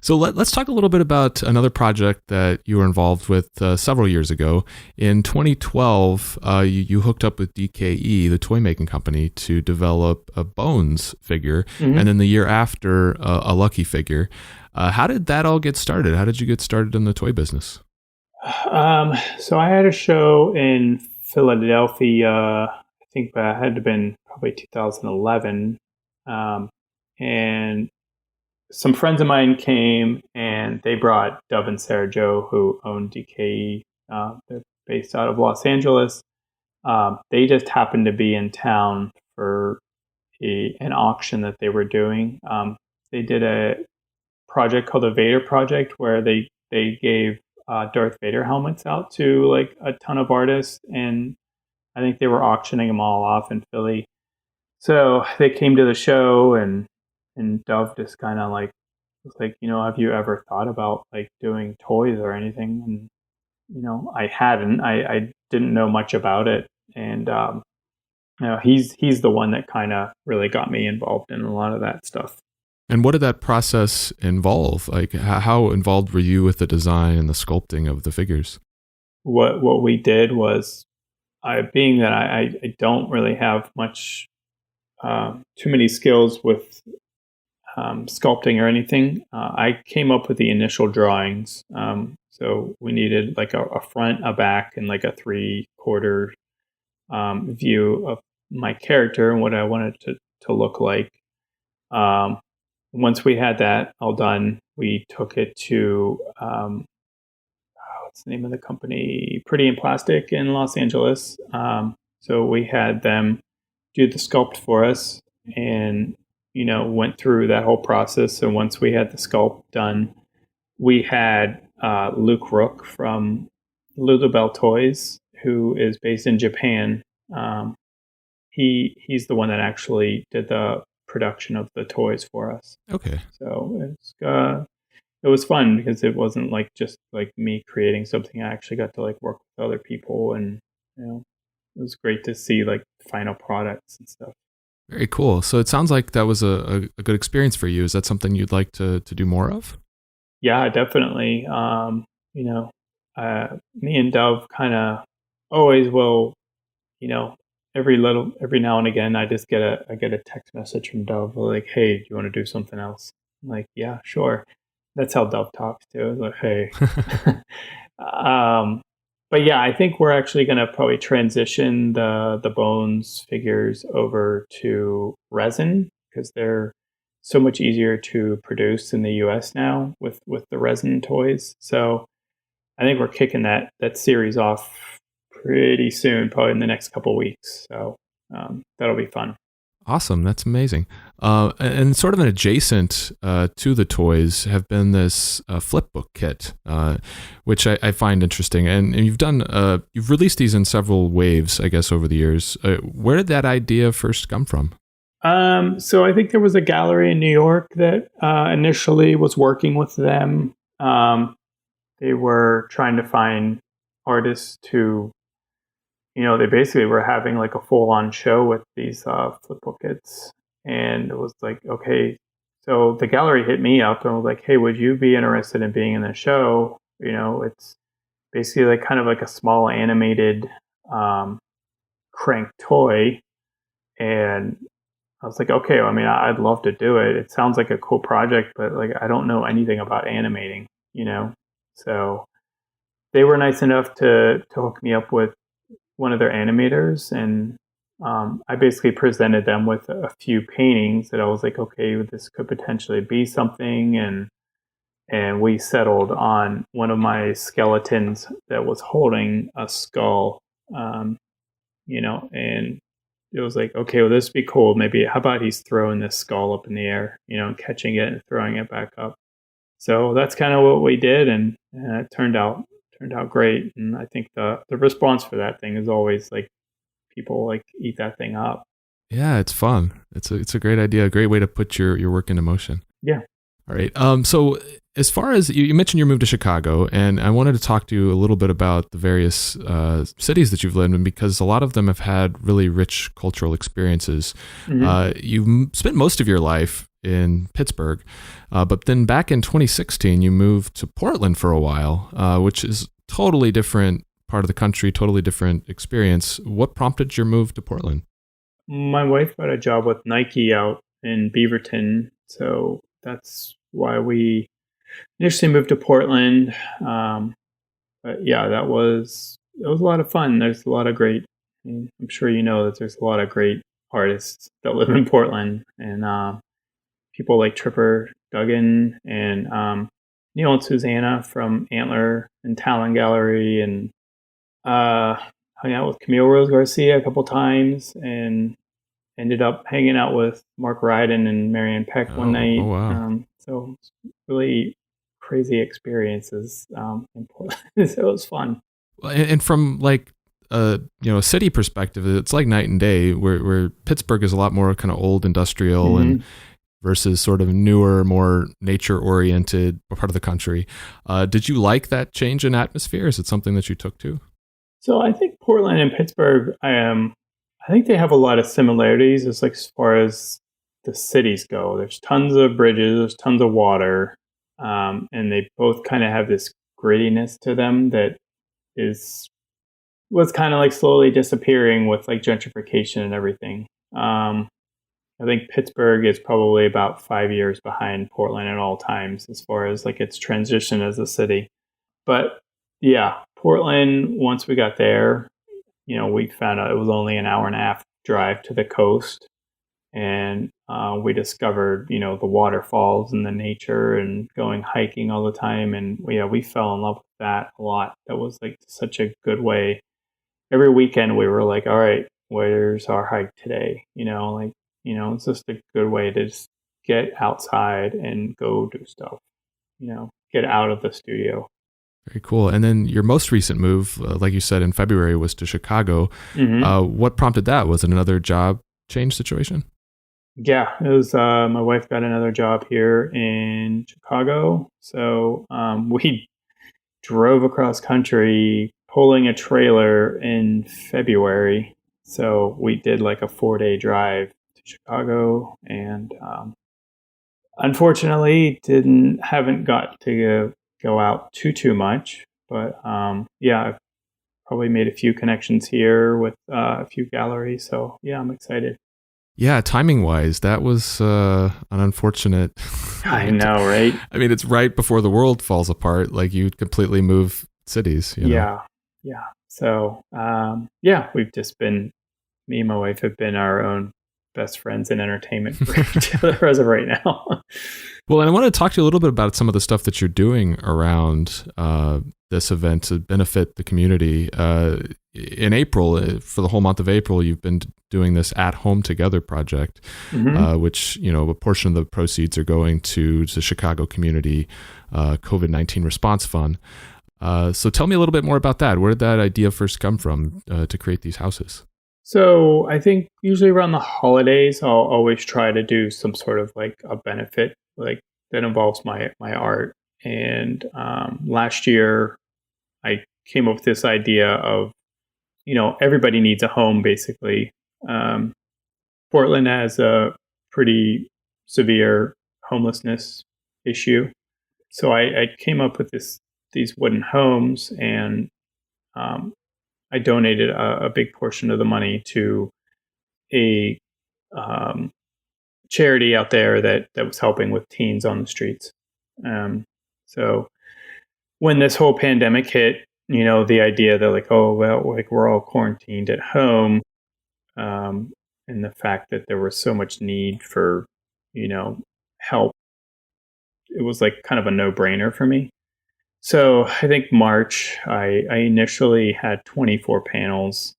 So let's talk a little bit about another project that you were involved with several years ago. In 2012, you hooked up with DKE, the toy making company, to develop a Bones figure, and then the year after, a Lucky figure. How did that all get started? How did you get started in the toy business? So I had a show in Philadelphia. I think that had to have been probably 2011, and some friends of mine came and they brought Dove and Sarah Joe, who own DKE. They're based out of Los Angeles. They just happened to be in town for an auction that they were doing. They did a project called the Vader Project, where they gave Darth Vader helmets out to like a ton of artists, and I think they were auctioning them all off in Philly. So they came to the show, and Dove just kind of like was like, have you ever thought about like doing toys or anything? And I hadn't. I didn't know much about it, and he's the one that kind of really got me involved in a lot of that stuff. And what did that process involve? Like, how involved were you with the design and the sculpting of the figures? What we did was, being that I don't really have much, too many skills with sculpting or anything, I came up with the initial drawings. So we needed like a front, a back, and like a 3/4 view of my character and what I wanted to look like. Once we had that all done, we took it to what's the name of the company? Pretty in Plastic in Los Angeles. So we had them do the sculpt for us, and went through that whole process. So once we had the sculpt done, we had Luke Rook from Lulabelle Toys, who is based in Japan. He's the one that actually did the production of the toys for us. Okay. So it was fun because it wasn't like just like me creating something. I actually got to like work with other people, and it was great to see like final products and stuff. Very cool. So it sounds like that was a good experience for you. Is that something you'd like to do more of? Yeah, definitely. Me and Dove kind of always will, every now and again, I get a text message from Dove like, "Hey, do you want to do something else?" I'm like, "Yeah, sure." That's how Dove talks too. It's like, "Hey." But yeah, I think we're actually going to probably transition the Bones figures over to resin, because they're so much easier to produce in the US now with the resin toys. So I think we're kicking that series off pretty soon, probably in the next couple of weeks. So that'll be fun. Awesome. That's amazing. And sort of an adjacent to the toys have been this flipbook kit, which I find interesting. And you've released these in several waves, I guess, over the years. Where did that idea first come from? So I think there was a gallery in New York that initially was working with them. They were trying to find artists to, they basically were having like a full-on show with these flipbook kits. And it was like, okay, so the gallery hit me up and was like, "Hey, would you be interested in being in the show?" It's basically like kind of like a small animated crank toy. And I was like, okay, well, I mean, I'd love to do it. It sounds like a cool project, but like, I don't know anything about animating, So they were nice enough to hook me up with one of their animators, and I basically presented them with a few paintings that I was like, okay, this could potentially be something, and we settled on one of my skeletons that was holding a skull, and it was like, okay, well, this would be cool. Maybe how about he's throwing this skull up in the air, and catching it and throwing it back up. So that's kind of what we did, and it turned out great. And I think the response for that thing is always like, people like eat that thing up. Yeah, it's fun. It's a great idea, a great way to put your work into motion. Yeah. All right. So As far as you mentioned your move to Chicago, and I wanted to talk to you a little bit about the various cities that you've lived in, because a lot of them have had really rich cultural experiences. Mm-hmm. You spent most of your life in Pittsburgh, but then back in 2016, you moved to Portland for a while, which is totally different part of the country, totally different experience. What prompted your move to Portland? My wife got a job with Nike out in Beaverton, so that's why we initially moved to Portland. But yeah, it was a lot of fun. There's a lot of great. I'm sure you know that there's a lot of great artists that live in Portland, and people like Tripper Duggan and Neil and Susanna from Antler and Talon Gallery, and hung out with Camille Rose Garcia a couple times, and ended up hanging out with Mark Ryden and Marianne Peck one Oh night. wow. So really crazy experiences in Portland. So it was fun. And from like a city perspective, it's like night and day. Where Pittsburgh is a lot more kind of old industrial Mm-hmm. and versus sort of newer, more nature oriented part of the country. Did you like that change in atmosphere? Is it something that you took to? So I think Portland and Pittsburgh, I think they have a lot of similarities as far as the cities go. There's tons of bridges, there's tons of water, and they both kind of have this grittiness to them that is was kind of like slowly disappearing with like gentrification and everything. I think Pittsburgh is probably about 5 years behind Portland at all times as far as like its transition as a city. But yeah, Portland, once we got there, we found out it was only an hour and a half drive to the coast. And we discovered, the waterfalls and the nature and going hiking all the time. And we fell in love with that a lot. That was like such a good way. Every weekend we were like, all right, where's our hike today? It's just a good way to just get outside and go do stuff, get out of the studio. Very cool. And then your most recent move, like you said, in February was to Chicago. Mm-hmm. What prompted that? Was it another job change situation? Yeah, it was my wife got another job here in Chicago. So we drove across country pulling a trailer in February. So we did like a 4-day drive to Chicago, and unfortunately haven't got to go out too much. But yeah, I've probably made a few connections here with a few galleries. So yeah, I'm excited. Yeah, timing wise, that was an unfortunate. I know, right? I mean, it's right before the world falls apart. Like you completely move cities. Yeah, yeah. So yeah, me and my wife have been our own best friends in entertainment for each other as of right now. Well, and I want to talk to you a little bit about some of the stuff that you're doing around this event to benefit the community. In April, for the whole month of April, you've been doing this At Home Together project, Mm-hmm. which, a portion of the proceeds are going to the Chicago Community COVID-19 Response Fund. So tell me a little bit more about that. Where did that idea first come from to create these houses? So I think usually around the holidays, I'll always try to do some sort of like a benefit like that involves my art. And last year, I came up with this idea of everybody needs a home basically. Um, Portland has a pretty severe homelessness issue, so I came up with these wooden homes, and um, I donated a big portion of the money to a um, charity out there that was helping with teens on the streets. Um, so when this whole pandemic hit, the idea that like, oh well, like we're all quarantined at home, and the fact that there was so much need for, help, it was like kind of a no brainer for me. So I think March, I initially had 24 panels,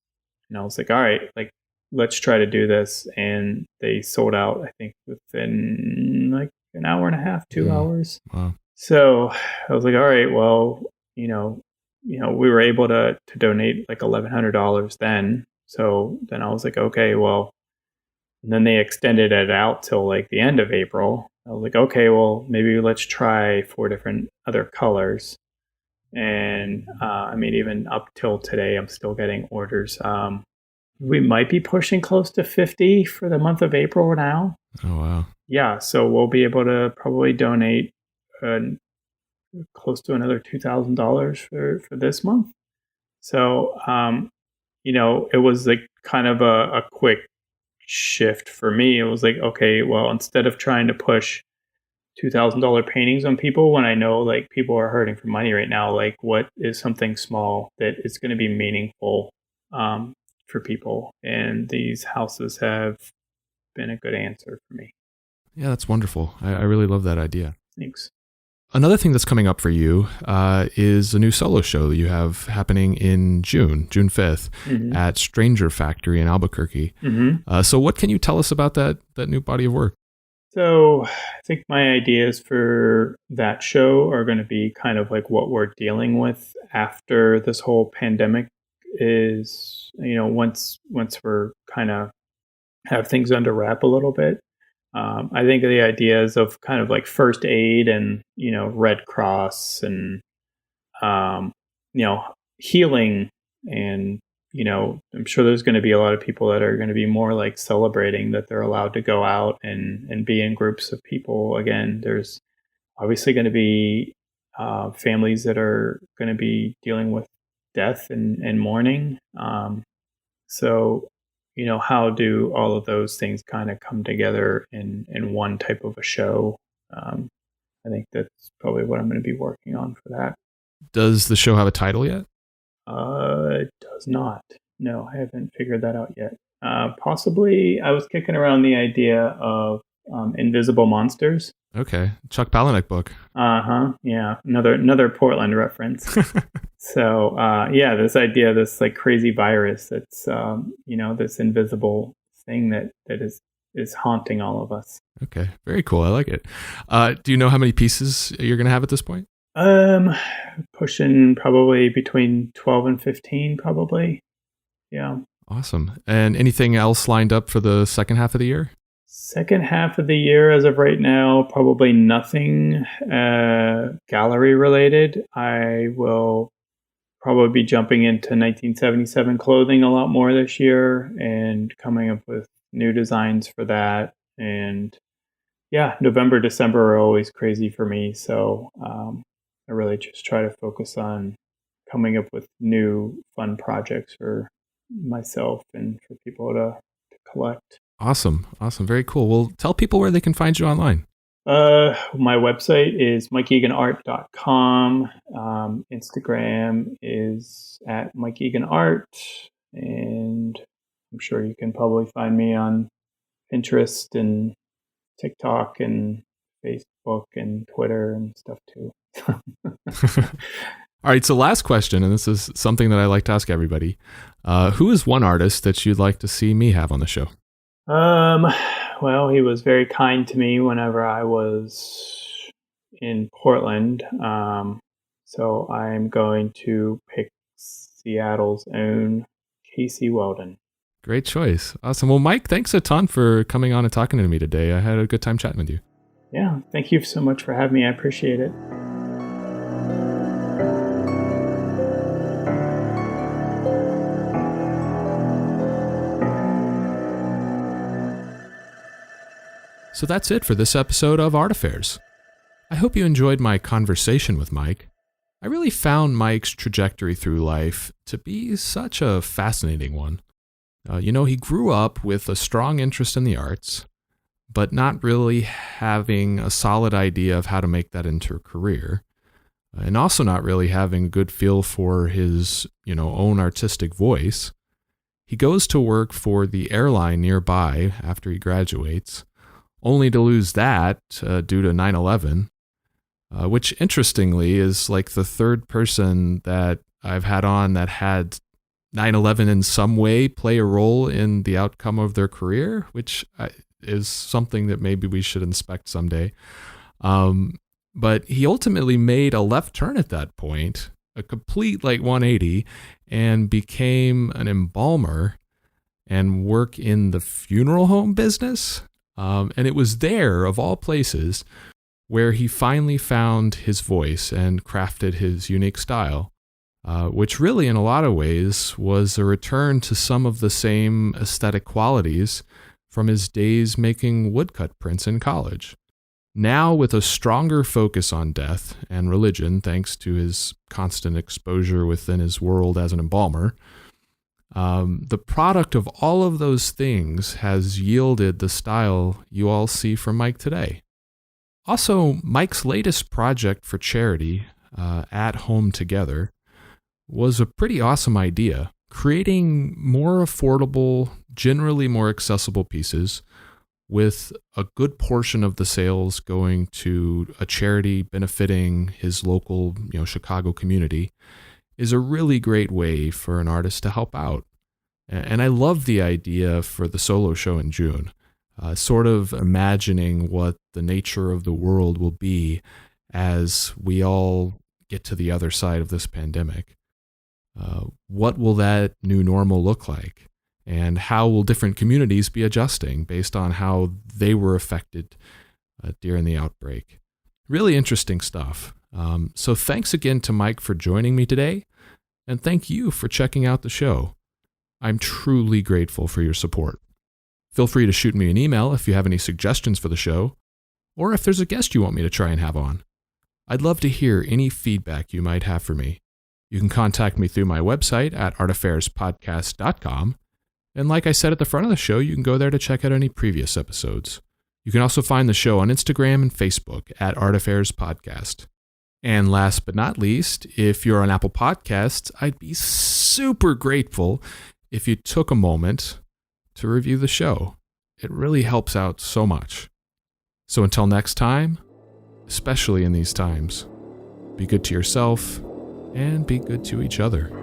and I was like, all right, like let's try to do this. And they sold out, I think, within like an hour and a half, 2 hours. Wow. So I was like, all right, well, we were able to donate like $1,100 then. So then I was like, okay, well, and then they extended it out till like the end of April. I was like, okay, well, maybe let's try 4 different other colors. And I mean, even up till today, I'm still getting orders. We might be pushing close to 50 for the month of April now. Oh, wow. Yeah, so we'll be able to probably donate uh, close to another $2,000 for this month. So, it was like kind of a quick shift for me. It was like, okay, well, instead of trying to push $2,000 paintings on people when I know like people are hurting for money right now, like what is something small that is going to be meaningful for people? And these houses have been a good answer for me. Yeah, that's wonderful. I really love that idea. Thanks. Another thing that's coming up for you is a new solo show that you have happening in June 5th at Stranger Factory in Albuquerque. So what can you tell us about that new body of work? So I think my ideas for that show are going to be kind of like what we're dealing with after this whole pandemic is, once we're kind of have things under wrap a little bit. I think the ideas of kind of like first aid and, Red Cross and, healing and, I'm sure there's going to be a lot of people that are going to be more like celebrating that they're allowed to go out and be in groups of people again. There's obviously going to be families that are going to be dealing with death and mourning. So, how do all of those things kind of come together in one type of a show? I think that's probably what I'm going to be working on for that. Does the show have a title yet? It does not. No, I haven't figured that out yet. Possibly, I was kicking around the idea of Invisible Monsters. Okay, Chuck Palahniuk book. Yeah, another Portland reference. So this idea, this like crazy virus that's this invisible thing that is haunting all of us. Okay, very cool. I like it. Do you know how many pieces you're going to have at this point? Pushing probably between 12 and 15, probably. Yeah. Awesome. And anything else lined up for the second half of the year? Second half of the year, as of right now, probably nothing gallery related. I will probably be jumping into 1977 clothing a lot more this year and coming up with new designs for that. And yeah, November, December are always crazy for me. So I really just try to focus on coming up with new fun projects for myself and for people to collect. Awesome. Very cool. Well, tell people where they can find you online. My website is mikeeganart.com. Instagram is at mikeeganart, and I'm sure you can probably find me on Pinterest and TikTok and Facebook and Twitter and stuff too. All right. So last question, and this is something that I like to ask everybody. Who is one artist that you'd like to see me have on the show? Well, he was very kind to me whenever I was in Portland. So I'm going to pick Seattle's own Casey Weldon. Great choice. Awesome. Well, Mike, thanks a ton for coming on and talking to me today. I had a good time chatting with you. Yeah. Thank you so much for having me. I appreciate it. So that's it for this episode of Art Affairs. I hope you enjoyed my conversation with Mike. I really found Mike's trajectory through life to be such a fascinating one. He grew up with a strong interest in the arts, but not really having a solid idea of how to make that into a career, and also not really having a good feel for his, own artistic voice. He goes to work for the airline nearby after he graduates, only to lose that due to 9/11, which interestingly is like the third person that I've had on that had 9/11 in some way play a role in the outcome of their career, which is something that maybe we should inspect someday. But he ultimately made a left turn at that point, a complete 180, and became an embalmer and work in the funeral home business. And it was there, of all places, where he finally found his voice and crafted his unique style, which really, in a lot of ways, was a return to some of the same aesthetic qualities from his days making woodcut prints in college. Now, with a stronger focus on death and religion, thanks to his constant exposure within his world as an embalmer, the product of all of those things has yielded the style you all see from Mike today. Also, Mike's latest project for charity, At Home Together, was a pretty awesome idea, creating more affordable, generally more accessible pieces with a good portion of the sales going to a charity benefiting his local, Chicago community, is a really great way for an artist to help out. And I love the idea for the solo show in June, sort of imagining what the nature of the world will be as we all get to the other side of this pandemic. What will that new normal look like? And how will different communities be adjusting based on how they were affected during the outbreak? Really interesting stuff. So thanks again to Mike for joining me today, and thank you for checking out the show. I'm truly grateful for your support. Feel free to shoot me an email if you have any suggestions for the show, or if there's a guest you want me to try and have on. I'd love to hear any feedback you might have for me. You can contact me through my website at artafairspodcast.com. And like I said at the front of the show, you can go there to check out any previous episodes. You can also find the show on Instagram and Facebook at Art Affairs Podcast. And last but not least, if you're on Apple Podcasts, I'd be super grateful if you took a moment to review the show. It really helps out so much. So until next time, especially in these times, be good to yourself and be good to each other.